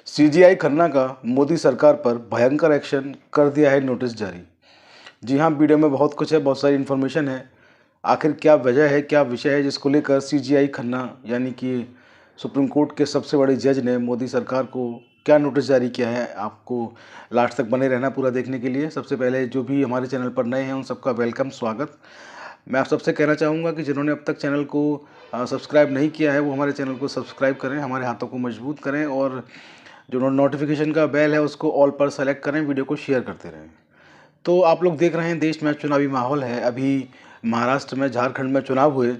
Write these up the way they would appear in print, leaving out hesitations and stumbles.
CGI Khanna का मोदी सरकार पर भयंकर एक्शन, कर दिया है नोटिस जारी। जी हाँ, वीडियो में बहुत कुछ है, बहुत सारी इन्फॉर्मेशन है। आखिर क्या वजह है, क्या विषय है जिसको लेकर सीजीआई खन्ना यानी कि सुप्रीम कोर्ट के सबसे बड़े जज ने मोदी सरकार को क्या नोटिस जारी किया है। आपको लास्ट तक बने रहना पूरा देखने के लिए। सबसे पहले जो भी हमारे चैनल पर नए हैं उन सबका वेलकम, स्वागत। मैं आप सबसे कहना चाहूँगा कि जिन्होंने अब तक चैनल को सब्सक्राइब नहीं किया है वो हमारे चैनल को सब्सक्राइब करें, हमारे हाथों को मजबूत करें और जो नोटिफिकेशन का बेल है उसको ऑल पर सेलेक्ट करें, वीडियो को शेयर करते रहें। तो आप लोग देख रहे हैं देश में चुनावी माहौल है। अभी महाराष्ट्र में, झारखंड में चुनाव हुए।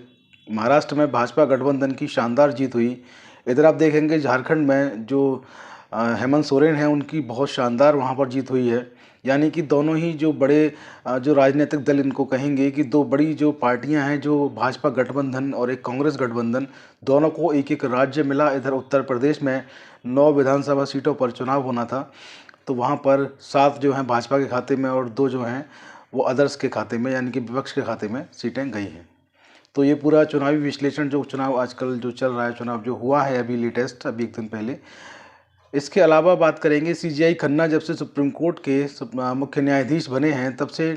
महाराष्ट्र में भाजपा गठबंधन की शानदार जीत हुई। इधर आप देखेंगे झारखंड में जो हेमंत सोरेन हैं उनकी बहुत शानदार वहाँ पर जीत हुई है। यानी कि दोनों ही जो बड़े जो राजनीतिक दल इनको कहेंगे कि दो बड़ी जो पार्टियां हैं, जो भाजपा गठबंधन और एक कांग्रेस गठबंधन, दोनों को एक एक राज्य मिला। इधर उत्तर प्रदेश में 9 विधानसभा सीटों पर चुनाव होना था, तो वहाँ पर 7 जो हैं भाजपा के खाते में और 2 जो हैं वो अदर्स के खाते में यानी कि विपक्ष के खाते में सीटें गई हैं। तो ये पूरा चुनावी विश्लेषण, जो चुनाव आजकल जो चल रहा है, चुनाव जो हुआ है अभी लेटेस्ट, अभी एक दिन पहले। इसके अलावा बात करेंगे सीजीआई खन्ना जब से सुप्रीम कोर्ट के मुख्य न्यायाधीश बने हैं तब से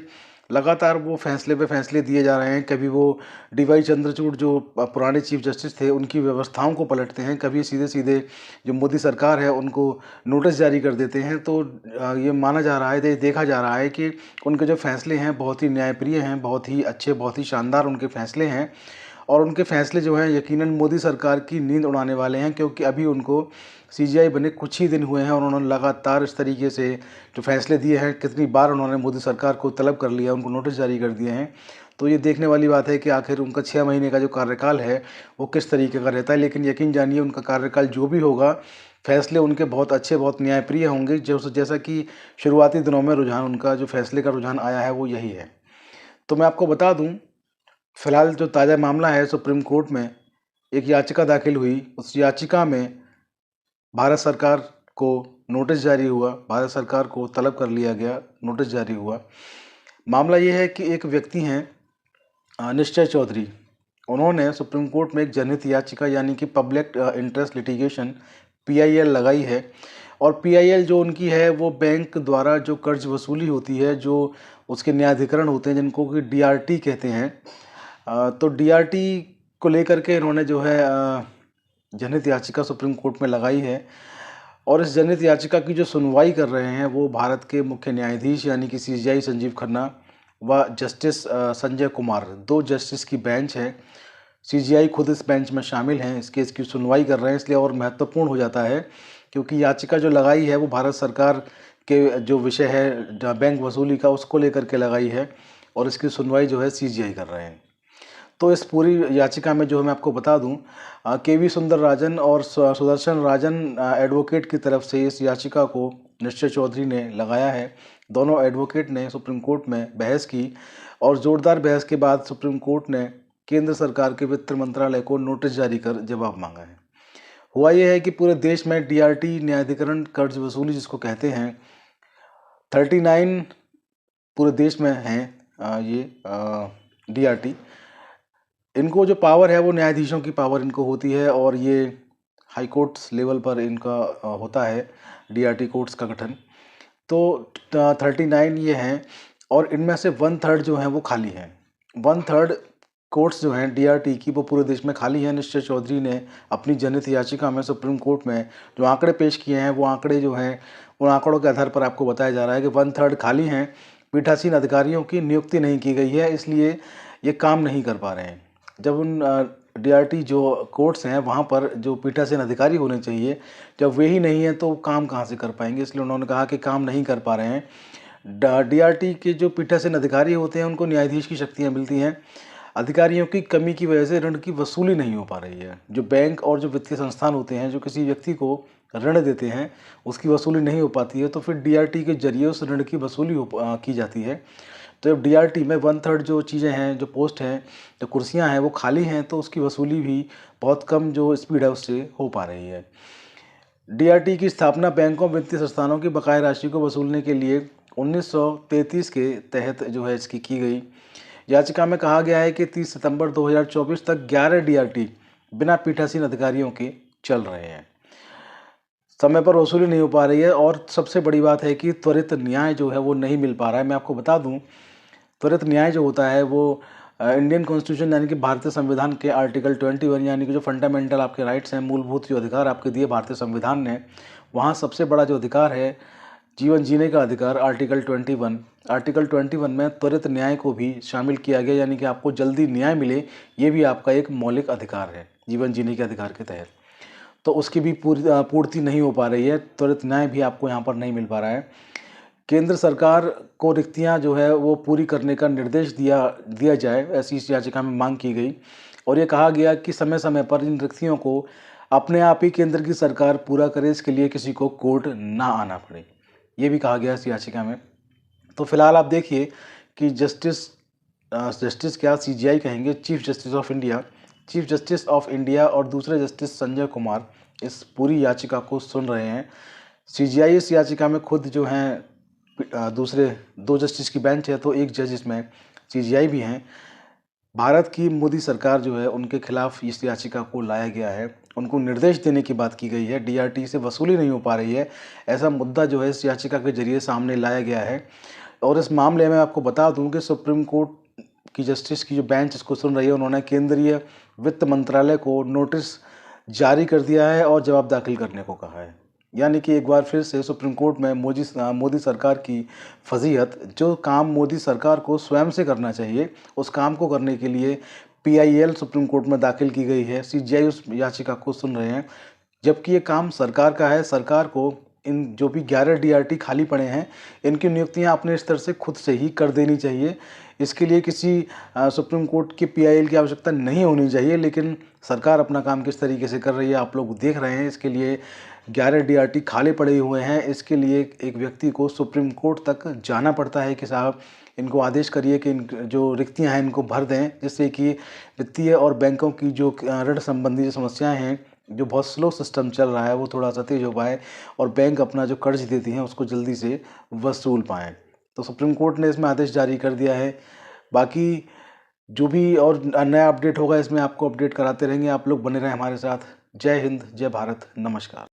लगातार वो फैसले पे फैसले दिए जा रहे हैं। कभी वो डीवाई चंद्रचूड़ जो पुराने चीफ जस्टिस थे उनकी व्यवस्थाओं को पलटते हैं, कभी सीधे सीधे जो मोदी सरकार है उनको नोटिस जारी कर देते हैं। तो ये माना जा रहा है, देखा जा रहा है कि उनके जो फैसले हैं बहुत ही न्यायप्रिय हैं, बहुत ही अच्छे, बहुत ही शानदार उनके फैसले हैं। और उनके फैसले जो हैं यकीनन मोदी सरकार की नींद उड़ाने वाले हैं, क्योंकि अभी उनको सीजीआई बने कुछ ही दिन हुए हैं और उन्होंने लगातार इस तरीके से जो फैसले दिए हैं, कितनी बार उन्होंने मोदी सरकार को तलब कर लिया, उनको नोटिस जारी कर दिए हैं। तो ये देखने वाली बात है कि आखिर उनका 6 महीने का जो कार्यकाल है वो किस तरीके का रहता है। लेकिन यकीन जानिए उनका कार्यकाल जो भी होगा, फैसले उनके बहुत अच्छे, बहुत न्यायप्रिय होंगे। जैसा कि शुरुआती दिनों में रुझान, उनका जो फैसले का रुझान आया है वो यही है। तो मैं आपको बता दूं, फिलहाल जो ताज़ा मामला है, सुप्रीम कोर्ट में एक याचिका दाखिल हुई। उस याचिका में भारत सरकार को नोटिस जारी हुआ, भारत सरकार को तलब कर लिया गया, नोटिस जारी हुआ। मामला ये है कि एक व्यक्ति हैं निश्चय चौधरी, उन्होंने सुप्रीम कोर्ट में एक जनहित याचिका यानी कि पब्लिक इंटरेस्ट लिटिगेशन पीआईएल लगाई है। और पीआईएल जो उनकी है वो बैंक द्वारा जो कर्ज वसूली होती है, जो उसके न्यायाधिकरण होते हैं जिनको कि डीआरटी कहते हैं, तो डीआरटी को लेकर के इन्होंने जो है जनहित याचिका सुप्रीम कोर्ट में लगाई है। और इस जनहित याचिका की जो सुनवाई कर रहे हैं वो भारत के मुख्य न्यायाधीश यानी कि सीजीआई संजीव खन्ना व जस्टिस संजय कुमार, 2 जस्टिस की बेंच है। सीजीआई खुद इस बेंच में शामिल हैं, इस केस की सुनवाई कर रहे हैं, इसलिए और महत्वपूर्ण हो जाता है क्योंकि याचिका जो लगाई है वो भारत सरकार के जो विषय है बैंक वसूली का, उसको लेकर के लगाई है और इसकी सुनवाई जो है सीजीआई कर रहे हैं। तो इस पूरी याचिका में जो है मैं आपको बता दूं, केवी सुंदर राजन और सुदर्शन राजन एडवोकेट की तरफ से इस याचिका को निश्चय चौधरी ने लगाया है। दोनों एडवोकेट ने सुप्रीम कोर्ट में बहस की और ज़ोरदार बहस के बाद सुप्रीम कोर्ट ने केंद्र सरकार के वित्त मंत्रालय को नोटिस जारी कर जवाब मांगा है। हुआ यह है कि पूरे देश में डीआरटी न्यायाधिकरण कर्ज वसूली जिसको कहते हैं 39 पूरे देश में हैं ये डीआरटी। इनको जो पावर है वो न्यायाधीशों की पावर इनको होती है और ये हाई कोर्ट्स लेवल पर इनका होता है डीआरटी कोर्ट्स का गठन। तो 39 ये हैं और इनमें से 1/3 जो हैं वो खाली हैं। 1/3 कोर्ट्स जो हैं डीआरटी की वो पूरे देश में खाली हैं। निश्चय चौधरी ने अपनी जनहित याचिका में सुप्रीम कोर्ट में जो आंकड़े पेश किए हैं वो आंकड़े जो हैं उन आंकड़ों के आधार पर आपको बताया जा रहा है कि 1/3 खाली हैं। पीठासीन अधिकारियों की नियुक्ति नहीं की गई है, इसलिए ये काम नहीं कर पा रहे हैं। जब उन डीआरटी जो कोर्ट्स हैं वहाँ पर जो पीठासीन अधिकारी होने चाहिए, जब वे ही नहीं हैं तो काम कहाँ से कर पाएंगे। इसलिए उन्होंने कहा कि काम नहीं कर पा रहे हैं। डीआरटी के जो पीठासीन अधिकारी होते हैं उनको न्यायाधीश की शक्तियाँ मिलती हैं, अधिकारियों की कमी की वजह से ऋण की वसूली नहीं हो पा रही है। जो बैंक और जो वित्तीय संस्थान होते हैं जो किसी व्यक्ति को ऋण देते हैं उसकी वसूली नहीं हो पाती है, तो फिर डीआरटी के जरिए उस ऋण की वसूली की जाती है। तो जब डीआरटी में 1/3 जो चीज़ें हैं, जो पोस्ट हैं, जो कुर्सियां हैं वो खाली हैं, तो उसकी वसूली भी बहुत कम जो स्पीड है उससे हो पा रही है। डीआरटी की स्थापना बैंकों वित्तीय संस्थानों की बकाया राशि को वसूलने के लिए 1933 के तहत जो है इसकी की गई। याचिका में कहा गया है कि 30 सितंबर 2024 तक 11 डीआरटी बिना पीठासीन अधिकारियों के चल रहे हैं। समय पर वसूली नहीं हो पा रही है और सबसे बड़ी बात है कि त्वरित न्याय जो है वो नहीं मिल पा रहा है। मैं आपको बता दूँ, त्वरित न्याय जो होता है वो इंडियन कॉन्स्टिट्यूशन यानी कि भारतीय संविधान के आर्टिकल 21 यानी कि जो फंडामेंटल आपके राइट्स हैं, मूलभूत जो अधिकार आपके दिए भारतीय संविधान ने, वहाँ सबसे बड़ा जो अधिकार है जीवन जीने का अधिकार, आर्टिकल 21 में त्वरित न्याय को भी शामिल किया गया, यानी कि आपको जल्दी न्याय मिले, ये भी आपका एक मौलिक अधिकार है जीवन जीने के अधिकार के तहत। तो उसकी भी पूर्ति नहीं हो पा रही है, त्वरित न्याय भी आपको यहाँ पर नहीं मिल पा रहा है। केंद्र सरकार को रिक्तियाँ जो है वो पूरी करने का निर्देश दिया जाए, ऐसी इस याचिका में मांग की गई और ये कहा गया कि समय समय पर इन रिक्तियों को अपने आप ही केंद्र की सरकार पूरा करे, इसके लिए किसी को कोर्ट ना आना पड़े, ये भी कहा गया इस याचिका में। तो फिलहाल आप देखिए कि जस्टिस क्या सीजीआई कहेंगे, चीफ जस्टिस ऑफ इंडिया और दूसरे जस्टिस संजय कुमार इस पूरी याचिका को सुन रहे हैं। सीजीआई इस याचिका में खुद जो हैं दूसरे 2 जस्टिस की बेंच है, तो 1 जज इसमें सीजीआई भी हैं। भारत की मोदी सरकार जो है उनके खिलाफ इस याचिका को लाया गया है, उनको निर्देश देने की बात की गई है, डीआरटी से वसूली नहीं हो पा रही है, ऐसा मुद्दा जो है इस याचिका के जरिए सामने लाया गया है। और इस मामले में आपको बता दूं कि सुप्रीम कोर्ट की जस्टिस की जो बेंच इसको सुन रही है, उन्होंने केंद्रीय वित्त मंत्रालय को नोटिस जारी कर दिया है और जवाब दाखिल करने को कहा है। यानी कि एक बार फिर से सुप्रीम कोर्ट में मोदी सरकार की फजीहत, जो काम मोदी सरकार को स्वयं से करना चाहिए, उस काम को करने के लिए पीआईएल सुप्रीम कोर्ट में दाखिल की गई है। सीजीआई उस याचिका को सुन रहे हैं, जबकि ये काम सरकार का है। सरकार को इन जो भी 11 डीआरटी खाली पड़े हैं, इनकी नियुक्तियां अपने स्तर से खुद से ही कर देनी चाहिए। इसके लिए किसी सुप्रीम कोर्ट की पीआईएल की आवश्यकता नहीं होनी चाहिए, लेकिन सरकार अपना काम किस तरीके से कर रही है आप लोग देख रहे हैं। इसके लिए 11 डीआरटी खाली पड़े हुए हैं, इसके लिए एक व्यक्ति को सुप्रीम कोर्ट तक जाना पड़ता है कि साहब इनको आदेश करिए कि इन जो रिक्तियां हैं इनको भर दें, जिससे कि वित्तीय और बैंकों की जो ऋण संबंधी जो समस्याएं हैं, जो बहुत स्लो सिस्टम चल रहा है, वो थोड़ा सा तेज हो पाए और बैंक अपना जो कर्ज देती हैं उसको जल्दी से वसूल पाएँ। तो सुप्रीम कोर्ट ने इसमें आदेश जारी कर दिया है। बाकी जो भी और नया अपडेट होगा इसमें आपको अपडेट कराते रहेंगे। आप लोग बने रहें हमारे साथ। जय हिंद, जय भारत, नमस्कार।